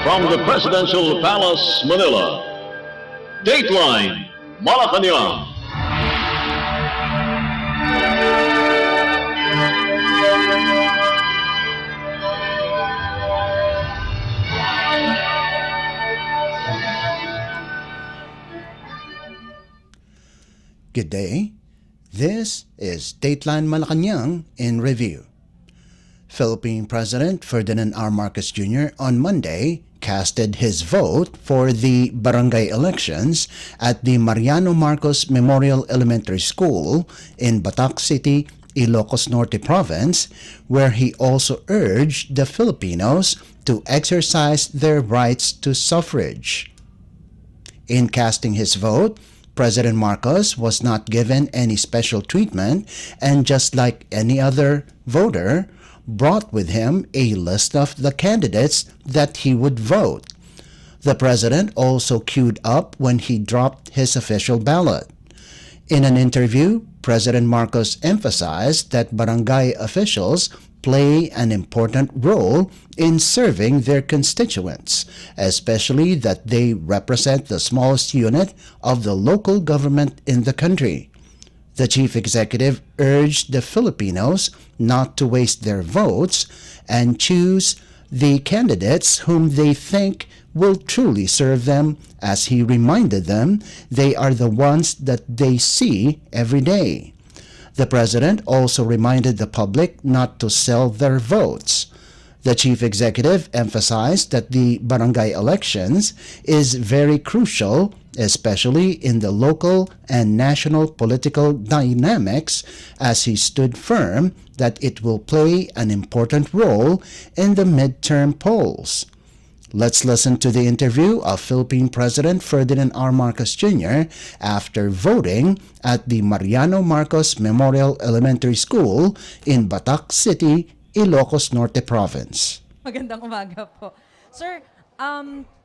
From the Presidential Palace, Manila, Dateline Malacañang. Good day. This is Dateline Malacañang in review. Philippine President Ferdinand R. Marcos Jr. on Monday casted his vote for the barangay elections at the Mariano Marcos Memorial Elementary School in Batac City, Ilocos Norte Province, where he also urged the Filipinos to exercise their rights to suffrage. In casting his vote, President Marcos was not given any special treatment and, just like any other voter, brought with him a list of the candidates that he would vote. The president also queued up when he dropped his official ballot. In an interview, President Marcos emphasized that barangay officials play an important role in serving their constituents, especially that they represent the smallest unit of the local government in the country. The chief executive urged the Filipinos not to waste their votes and choose the candidates whom they think will truly serve them, as he reminded them they are the ones that they see every day. The president also reminded the public not to sell their votes. The chief executive emphasized that the barangay elections is very crucial, especially in the local and national political dynamics, as he stood firm that it will play an important role in the midterm polls. Let's listen to the interview of Philippine President Ferdinand R. Marcos Jr. after voting at the Mariano Marcos Memorial Elementary School in Batac City, Ilocos Norte Province. Magandang umaga po. Sir,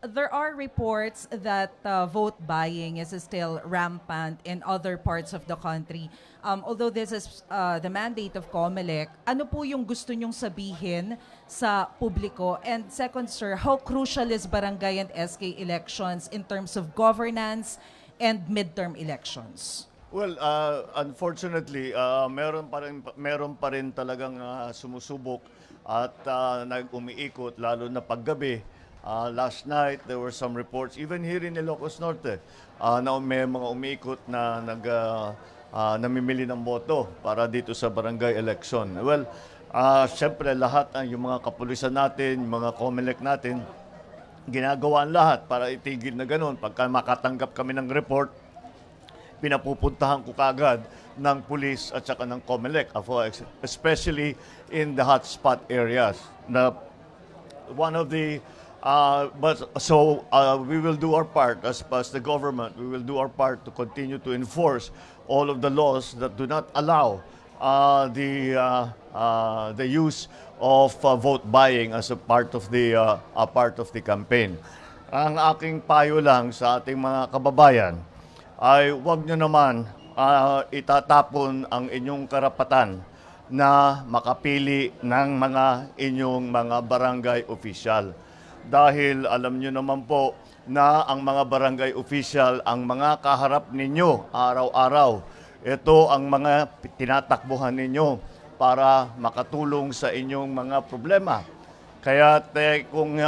there are reports that vote buying is still rampant in other parts of the country. Although this is the mandate of COMELEC, ano po yung gusto nyong sabihin sa publiko? And second, sir, how crucial is barangay and SK elections in terms of governance and midterm elections? Well, unfortunately, meron pa rin talagang sumusubok at nag-umiikot lalo na paggabi. Last night there were some reports even here in Ilocos Norte na may mga umiikot na namimili ng boto para dito sa barangay election. Well, syempre lahat yung mga kapulisan natin, yung mga COMELEC natin, ginagawa ang lahat para itigil na ganun. Pagka makatanggap kami ng report, pinapupuntahan ko kagad ng pulis at saka ng COMELEC, especially in the hotspot areas. We will do our part as the government. We will do our part to continue to enforce all of the laws that do not allow the use of vote buying as a part of the campaign. Ang aking payo lang sa ating mga kababayan ay huwag nyo naman itatapon ang inyong karapatan na makapili ng inyong mga barangay official. Dahil alam nyo naman po na ang mga barangay official ang mga kaharap ninyo araw-araw. Ito ang mga tinatakbuhan ninyo para makatulong sa inyong mga problema. Kaya kung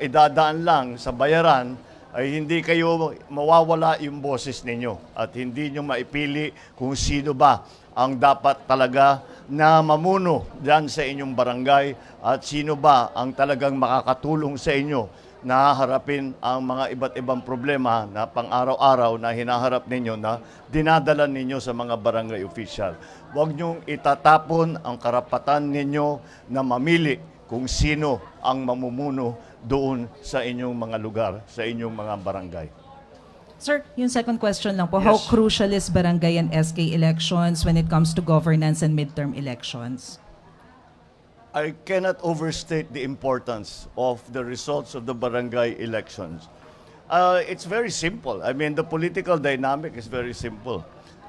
idadaan lang sa bayaran, ay hindi kayo mawawala yung boses ninyo at hindi nyo maipili kung sino ba ang dapat talaga na mamuno dyan sa inyong barangay at sino ba ang talagang makakatulong sa inyo na harapin ang mga iba't ibang problema na pang-araw-araw na hinaharap ninyo na dinadala ninyo sa mga barangay official. Huwag nyong itatapon ang karapatan ninyo na mamili kung sino ang mamumuno doon sa inyong mga lugar, sa inyong mga barangay. Sir, yung second question lang po, how crucial is barangay and SK elections when it comes to governance and midterm elections? I cannot overstate the importance of the results of the barangay elections. It's very simple. I mean, the political dynamic is very simple.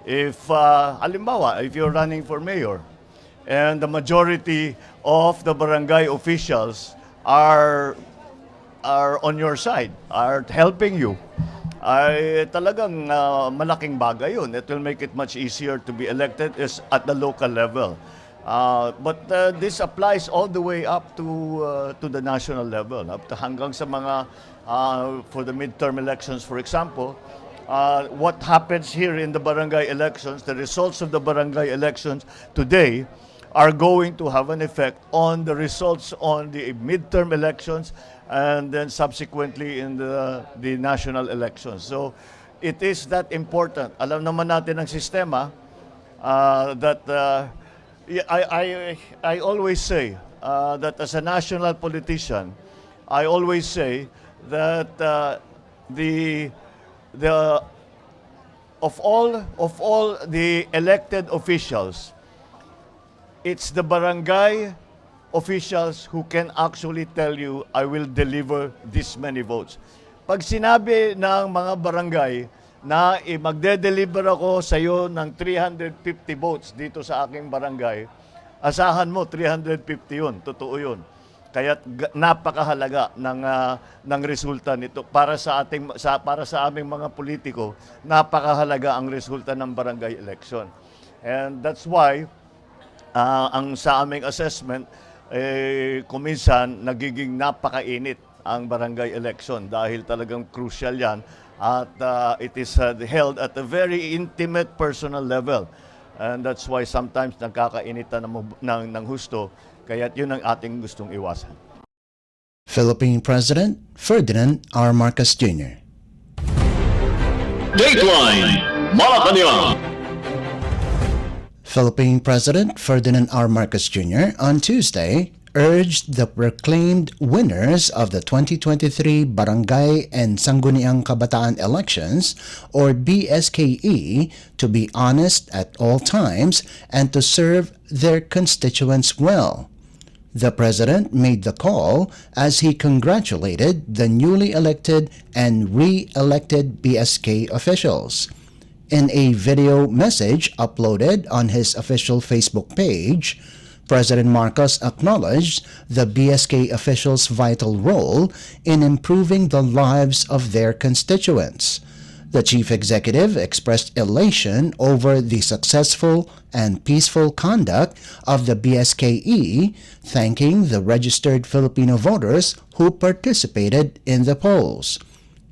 Halimbawa, if you're running for mayor, and the majority of the barangay officials are are on your side, are helping you, ay talagang malaking bagay yun. It will make it much easier to be elected is at the local level. But this applies all the way up to the national level, up to hanggang sa mga for the midterm elections, for example. What happens here in the barangay elections, the results of the barangay elections today are going to have an effect on the results on the midterm elections and then subsequently in the national elections. So it is that important. Alam naman natin ang sistema that I always say that as a national politician, I always say that of all the elected officials, it's the barangay officials who can actually tell you, I will deliver this many votes. Pag sinabi ng mga barangay na magde-deliver ako sa iyo ng 350 votes dito sa aking barangay, asahan mo 350 yun, totoo yun. Kaya napakahalaga ng resulta nito para sa aming mga politiko, napakahalaga ang resulta ng barangay election. And that's why ang sa aming assessment, kuminsan nagiging napakainit ang barangay election dahil talagang crucial yan at it is held at a very intimate personal level. And that's why sometimes nagkakainitan ng husto, kaya yun ang ating gustong iwasan. Philippine President Ferdinand R. Marcos Jr. Dateline Malacañang. Philippine President Ferdinand R. Marcos Jr. on Tuesday urged the proclaimed winners of the 2023 Barangay and Sangguniang Kabataan Elections, or BSKE, to be honest at all times and to serve their constituents well. The President made the call as he congratulated the newly elected and re-elected BSK officials. In a video message uploaded on his official Facebook page, President Marcos acknowledged the BSK officials' vital role in improving the lives of their constituents. The chief executive expressed elation over the successful and peaceful conduct of the BSKE, thanking the registered Filipino voters who participated in the polls.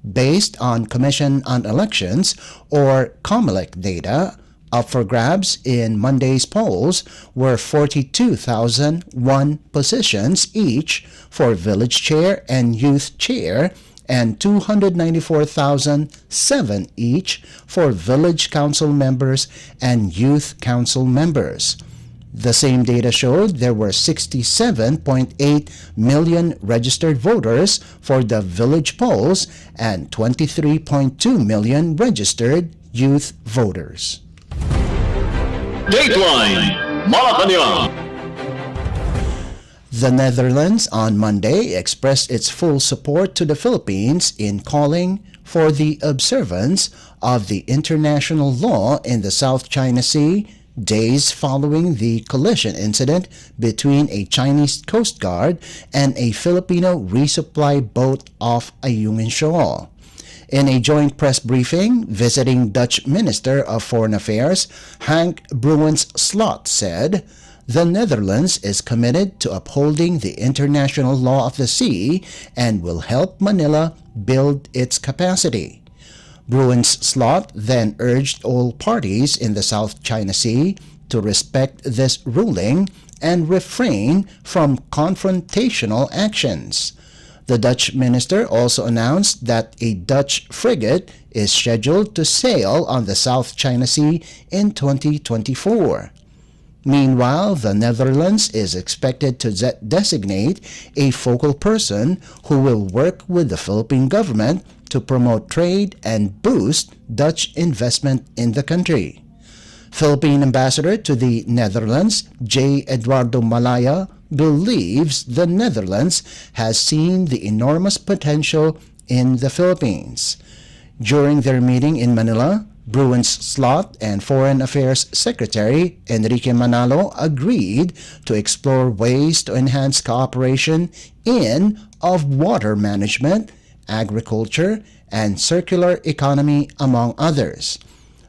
Based on Commission on Elections or COMELEC data, up for grabs in Monday's polls were 42,001 positions each for village chair and youth chair and 294,007 each for village council members and youth council members. The same data showed there were 67.8 million registered voters for the village polls and 23.2 million registered youth voters. Dateline Malacañang. The Netherlands on Monday expressed its full support to the Philippines in calling for the observance of the international law in the South China Sea days following the collision incident between a Chinese Coast Guard and a Filipino resupply boat off Ayungin Shoal. In a joint press briefing, visiting Dutch Minister of Foreign Affairs Hank Bruins Slot said, "The Netherlands is committed to upholding the international law of the sea and will help Manila build its capacity." Bruins Slot then urged all parties in the South China Sea to respect this ruling and refrain from confrontational actions. The Dutch minister also announced that a Dutch frigate is scheduled to sail on the South China Sea in 2024. Meanwhile, the Netherlands is expected to designate a focal person who will work with the Philippine government to promote trade and boost Dutch investment in the country. Philippine Ambassador to the Netherlands, J. Eduardo Malaya, believes the Netherlands has seen the enormous potential in the Philippines. During their meeting in Manila, Bruins Slot and Foreign Affairs Secretary Enrique Manalo agreed to explore ways to enhance cooperation of water management, agriculture, and circular economy, among others.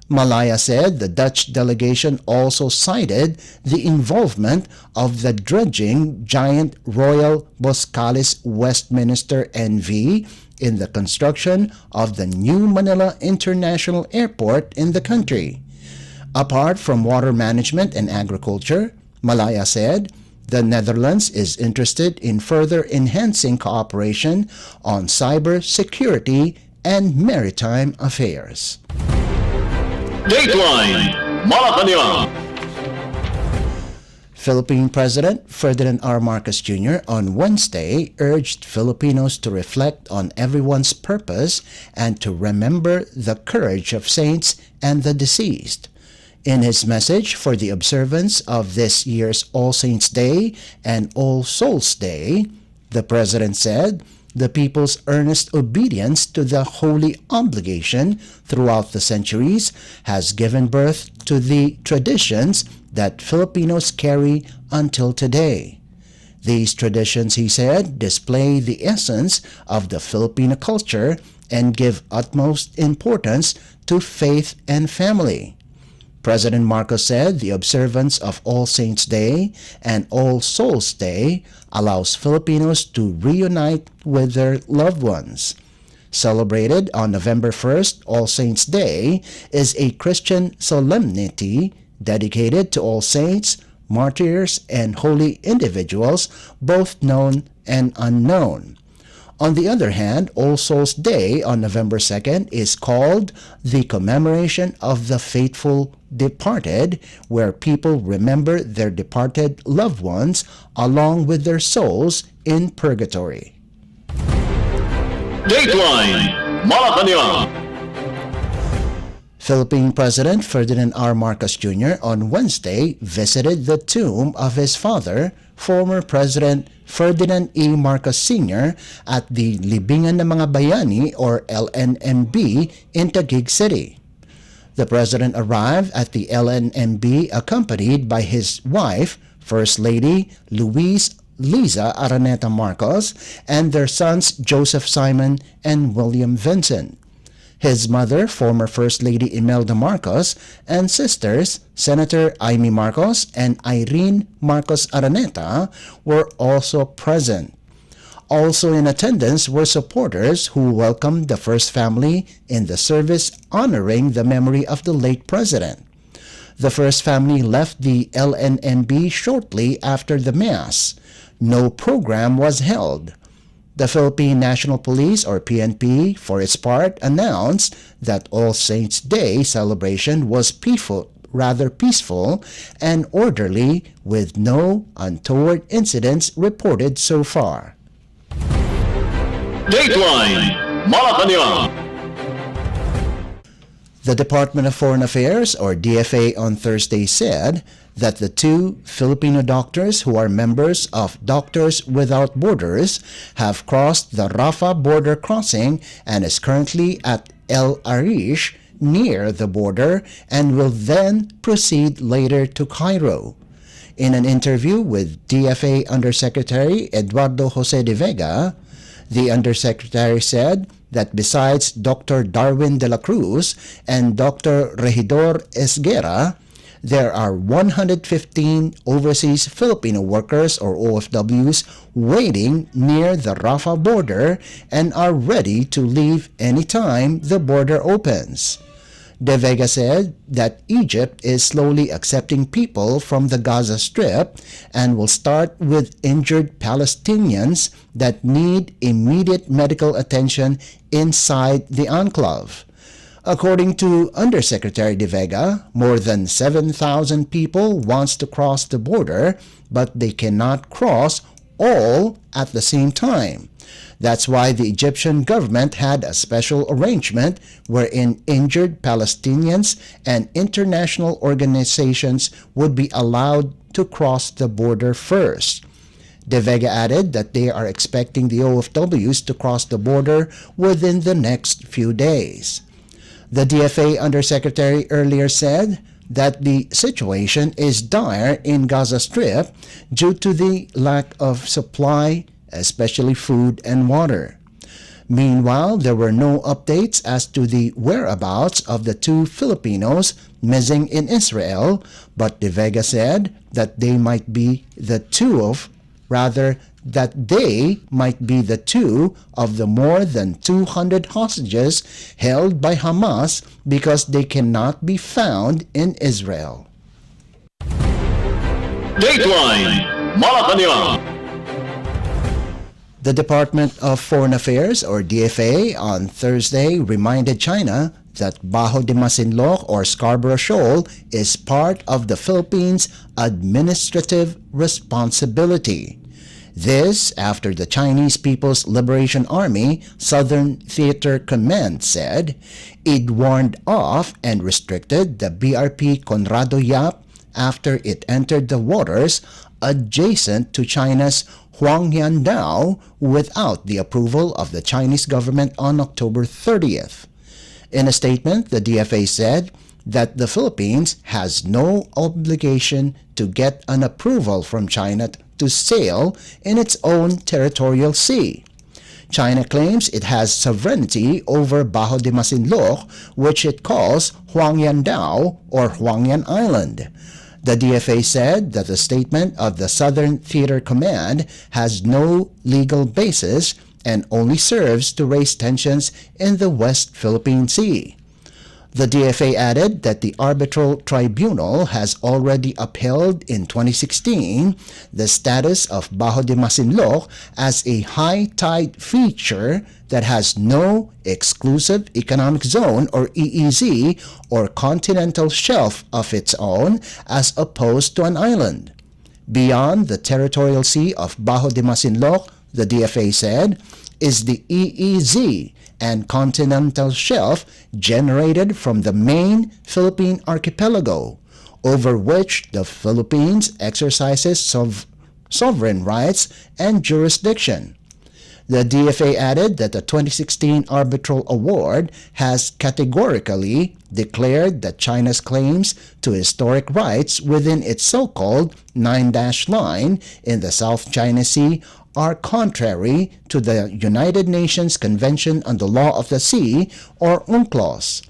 Malaya said the Dutch delegation also cited the involvement of the dredging giant Royal Boscalis Westminster NV in the construction of the new Manila International Airport in the country. Apart from water management and agriculture, Malaya said the Netherlands is interested in further enhancing cooperation on cyber security and maritime affairs. Dateline Malacañang. Philippine President Ferdinand R. Marcos Jr. on Wednesday urged Filipinos to reflect on everyone's purpose and to remember the courage of saints and the deceased. In his message for the observance of this year's All Saints' Day and All Souls' Day, the President said, the people's earnest obedience to the holy obligation throughout the centuries has given birth to the traditions that Filipinos carry until today. These traditions, he said, display the essence of the Filipino culture and give utmost importance to faith and family. President Marcos said the observance of All Saints' Day and All Souls' Day allows Filipinos to reunite with their loved ones. Celebrated on November 1st, All Saints' Day is a Christian solemnity dedicated to all saints, martyrs, and holy individuals, both known and unknown. On the other hand, All Souls' Day on November 2nd is called the commemoration of the faithful departed, where people remember their departed loved ones along with their souls in purgatory. Dateline Malacañang. Philippine President Ferdinand R. Marcos Jr. on Wednesday visited the tomb of his father, former President Ferdinand E. Marcos Sr. at the Libingan ng Mga Bayani or LNMB in Taguig City. The President arrived at the LNMB accompanied by his wife, First Lady Liza Araneta Marcos, and their sons Joseph Simon and William Vincent. His mother, former First Lady Imelda Marcos, and sisters, Senator Amy Marcos and Irene Marcos Araneta, were also present. Also in attendance were supporters who welcomed the first family in the service honoring the memory of the late president. The first family left the LNMB shortly after the Mass. No program was held. The Philippine National Police, or PNP, for its part, announced that All Saints' Day celebration was peaceful and orderly, with no untoward incidents reported so far. Dateline Malacañang. The Department of Foreign Affairs, or DFA, on Thursday said that the two Filipino doctors who are members of Doctors Without Borders have crossed the Rafah border crossing and is currently at El Arish near the border and will then proceed later to Cairo. In an interview with DFA Undersecretary Eduardo Jose de Vega, the Undersecretary said that besides Dr. Darwin de la Cruz and Dr. Regidor Esguerra, there are 115 overseas Filipino workers, or OFWs, waiting near the Rafah border and are ready to leave anytime the border opens. De Vega said that Egypt is slowly accepting people from the Gaza Strip and will start with injured Palestinians that need immediate medical attention inside the enclave. According to Undersecretary De Vega, more than 7,000 people wants to cross the border, but they cannot cross all at the same time. That's why the Egyptian government had a special arrangement wherein injured Palestinians and international organizations would be allowed to cross the border first. De Vega added that they are expecting the OFWs to cross the border within the next few days. The DFA Undersecretary earlier said that the situation is dire in Gaza Strip due to the lack of supply, especially food and water. Meanwhile, there were no updates as to the whereabouts of the two Filipinos missing in Israel, but De Vega said that they might be the two of the more than 200 hostages held by Hamas because they cannot be found in Israel. Dateline Malacañang. The Department of Foreign Affairs, or DFA, on Thursday reminded China that Bajo de Masinloc, or Scarborough Shoal, is part of the Philippines' administrative responsibility. This after the Chinese People's Liberation Army Southern Theater Command said it warned off and restricted the BRP Conrado Yap after it entered the waters adjacent to China's Huangyanao without the approval of the Chinese government on October 30th. In a statement, the DFA said that the Philippines has no obligation to get an approval from China to sail in its own territorial sea. China claims it has sovereignty over Bajo de Masinloc, which it calls Huangyanao or Huangyan Island. The DFA said that the statement of the Southern Theater Command has no legal basis and only serves to raise tensions in the West Philippine Sea. The DFA added that the arbitral tribunal has already upheld in 2016 the status of Bajo de Masinloc as a high tide feature that has no exclusive economic zone or EEZ or continental shelf of its own as opposed to an island. Beyond the territorial sea of Bajo de Masinloc, the DFA said, is the EEZ and continental shelf generated from the main Philippine archipelago, over which the Philippines exercises sovereign rights and jurisdiction. The DFA added that the 2016 arbitral award has categorically declared that China's claims to historic rights within its so-called 9-dash line in the South China Sea are contrary to the United Nations Convention on the Law of the Sea, or UNCLOS.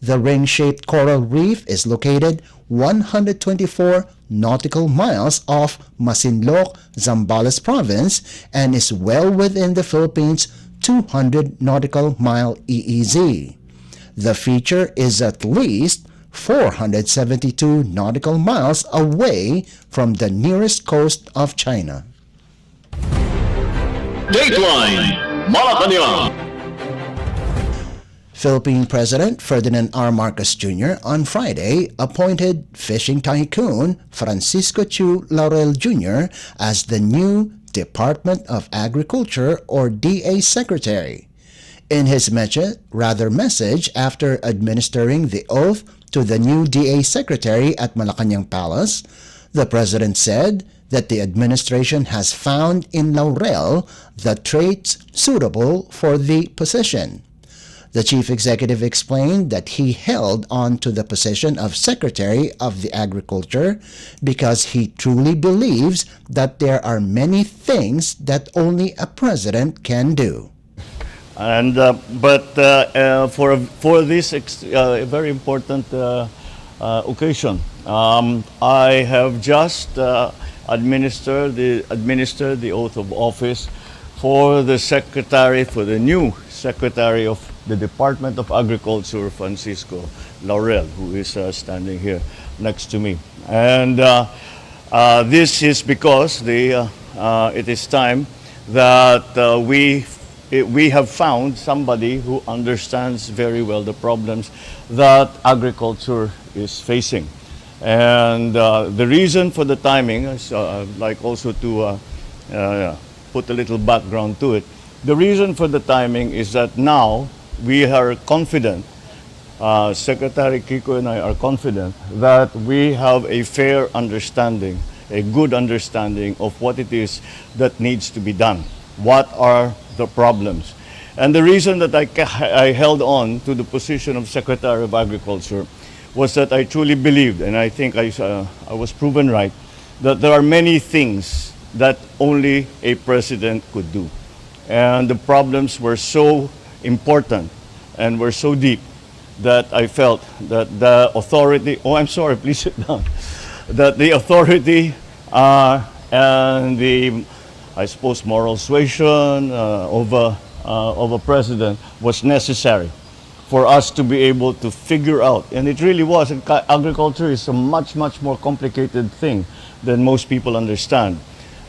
The ring-shaped coral reef is located 124 nautical miles off Masinloc, Zambales Province, and is well within the Philippines' 200 nautical mile EEZ. The feature is at least 472 nautical miles away from the nearest coast of China. Dateline Malacañang. Philippine President Ferdinand R. Marcos Jr. on Friday appointed fishing tycoon Francisco Chu Laurel Jr. as the new Department of Agriculture or DA Secretary. In his message after administering the oath to the new DA Secretary at Malacañang Palace, the President said that the administration has found in Laurel the traits suitable for the position. The chief executive explained that he held on to the position of Secretary of the Agriculture because he truly believes that there are many things that only a president can do. And for this very important occasion, I have just administered the oath of office for the new Secretary of the Department of Agriculture, Francisco Laurel, who is standing here next to me. And this is because it is time that we have found somebody who understands very well the problems that agriculture is facing. And the reason for the timing, I'd like also to put a little background to it. The reason for the timing is that now we are confident, Secretary Kiko and I are confident that we have a fair understanding, a good understanding of what it is that needs to be done. What are the problems? And the reason that I held on to the position of Secretary of Agriculture was that I truly believed, and I think I was proven right, that there are many things that only a president could do. And the problems were so important and were so deep that I felt that the authority, oh, I'm sorry, please sit down, that the authority and the, I suppose, moral suasion of a president was necessary for us to be able to figure out. And it really was. Agriculture is a much, much more complicated thing than most people understand.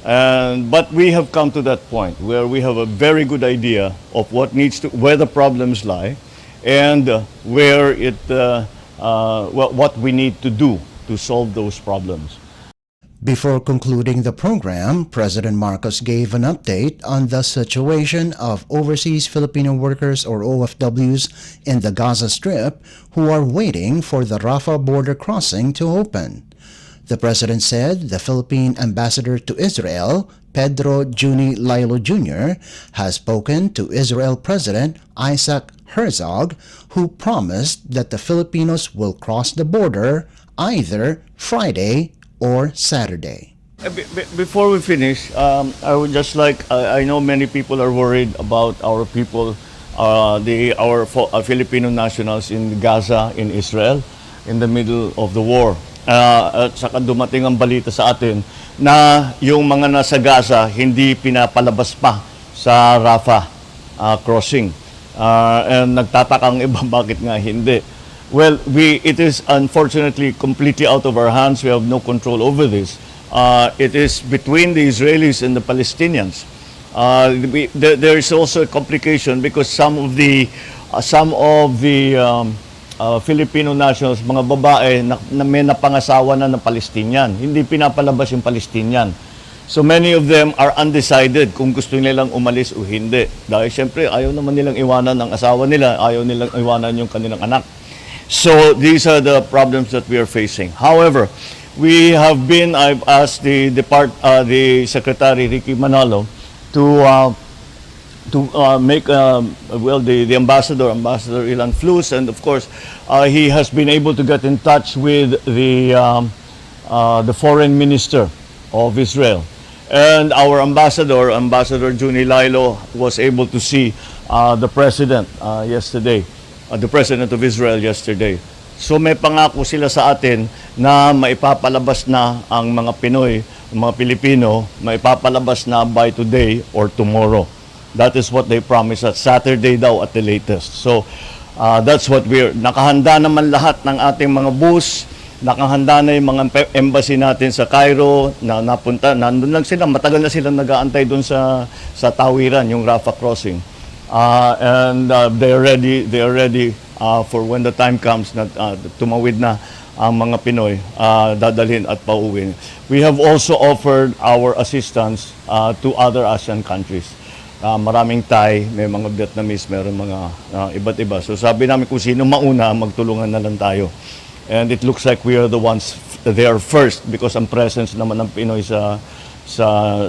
But we have come to that point where we have a very good idea of where the problems lie, and what we need to do to solve those problems. Before concluding the program, President Marcos gave an update on the situation of overseas Filipino workers or OFWs in the Gaza Strip who are waiting for the Rafah border crossing to open. The president said the Philippine ambassador to Israel, Pedro Juni Lilo Jr., has spoken to Israel President Isaac Herzog, who promised that the Filipinos will cross the border either Friday or Saturday. Before we finish, I would just I know many people are worried about our people, our Filipino nationals in Gaza, in Israel, in the middle of the war. At saka dumating ang balita sa atin na yung mga nasa Gaza hindi pinapalabas pa sa Rafah crossing. And nagtatakang iba bakit nga hindi. Well, it is unfortunately completely out of our hands. We have no control over this. It is between the Israelis and the Palestinians. There is also a complication because some of the Filipino nationals, mga babae na may napangasawa na ng Palestinian. Hindi pinapalabas yung Palestinian. So many of them are undecided kung gusto nilang umalis o hindi. Dahil siyempre ayaw naman nilang iwanan ang asawa nila, ayaw nilang iwanan yung kanilang anak. So these are the problems that we are facing. However, I've asked the Secretary Ricky Manalo to make the ambassador Ilan Flus, and of course he has been able to get in touch with the foreign minister of Israel, and our ambassador Juni Lilo was able to see the president yesterday. The President of Israel yesterday. So may pangako sila sa atin na maipapalabas na ang mga Pinoy, mga Pilipino, maipapalabas na by today or tomorrow. That is what they promised us, Saturday daw at the latest. So that's what nakahanda naman lahat ng ating mga bus, nakahanda na yung mga embassy natin sa Cairo, nandun lang sila, matagal na silang nag-aantay dun sa tawiran, yung Rafah crossing. And they are ready for when the time comes na tumawid na ang mga Pinoy, dadalhin at pauwi. We have also offered our assistance to other ASEAN countries. Maraming Thai, may mga Vietnamese, meron mga iba't iba. So sabi namin kung sino mauna, magtulungan na lang tayo. And it looks like we are the ones there first because ang presence naman ng Pinoy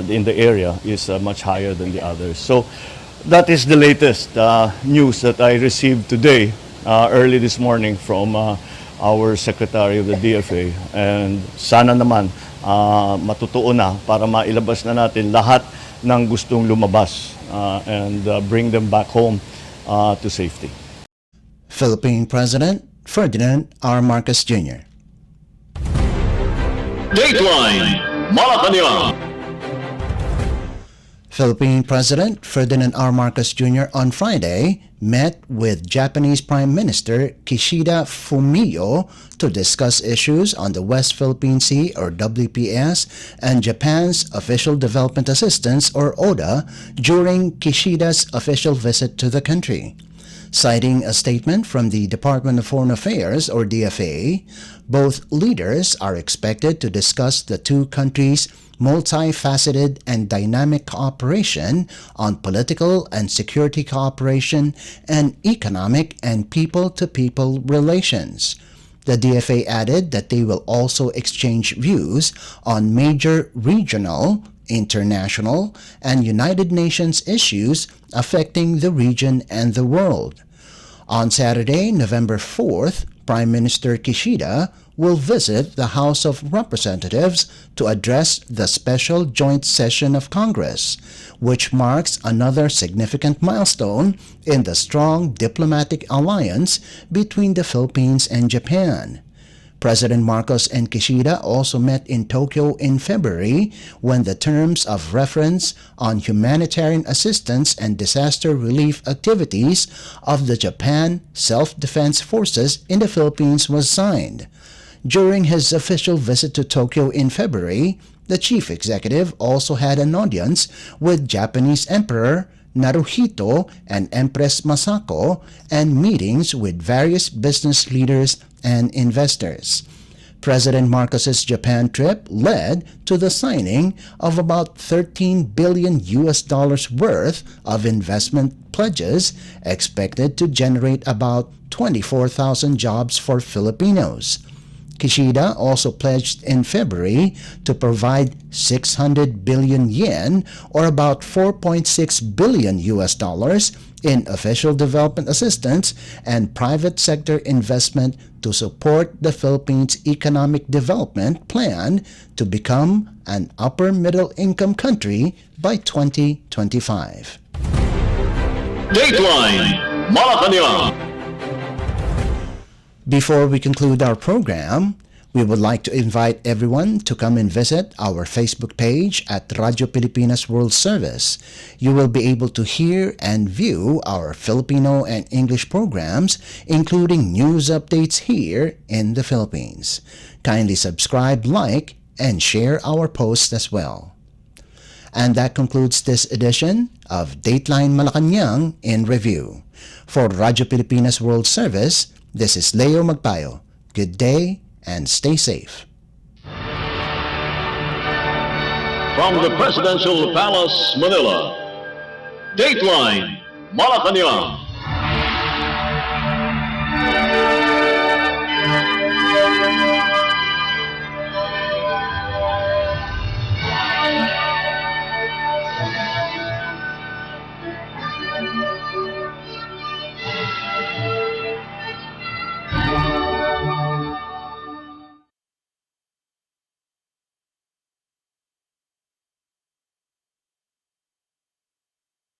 in the area is much higher than the others. So that is the latest news that I received today, early this morning from our Secretary of the DFA. And sana naman matutuo na para mailabas na natin lahat ng gustong lumabas and bring them back home to safety. Philippine President Ferdinand R. Marcos Jr. Dateline Malacañang. Philippine President Ferdinand R. Marcos Jr. on Friday met with Japanese Prime Minister Kishida Fumio to discuss issues on the West Philippine Sea or WPS and Japan's Official Development Assistance or ODA during Kishida's official visit to the country. Citing a statement from the Department of Foreign Affairs or DFA, both leaders are expected to discuss the two countries' multifaceted and dynamic cooperation on political and security cooperation and economic and people-to-people relations. The DFA added that they will also exchange views on major regional international, and United Nations issues affecting the region and the world. On Saturday, November 4th, Prime Minister Kishida will visit the House of Representatives to address the special joint session of Congress, which marks another significant milestone in the strong diplomatic alliance between the Philippines and Japan. President Marcos and Kishida also met in Tokyo in February when the terms of reference on humanitarian assistance and disaster relief activities of the Japan Self-Defense Forces in the Philippines was signed. During his official visit to Tokyo in February, the chief executive also had an audience with Japanese Emperor Naruhito and Empress Masako and meetings with various business leaders and investors. President Marcos's Japan trip led to the signing of about $13 billion worth of investment pledges expected to generate about 24,000 jobs for Filipinos. Kishida also pledged in February to provide 600 billion yen or about $4.6 billion in official development assistance and private sector investment to support the Philippines' economic development plan to become an upper middle income country by 2025. Dateline Malacañang. Before we conclude our program, we would like to invite everyone to come and visit our Facebook page at Radyo Pilipinas World Service. You will be able to hear and view our Filipino and English programs, including news updates here in the Philippines. Kindly subscribe, like, and share our posts as well. And that concludes this edition of Dateline Malacañang in Review. For Radyo Pilipinas World Service, this is Leo Magpayo. Good day and stay safe. From the Presidential Palace, Manila, Dateline Malacañang.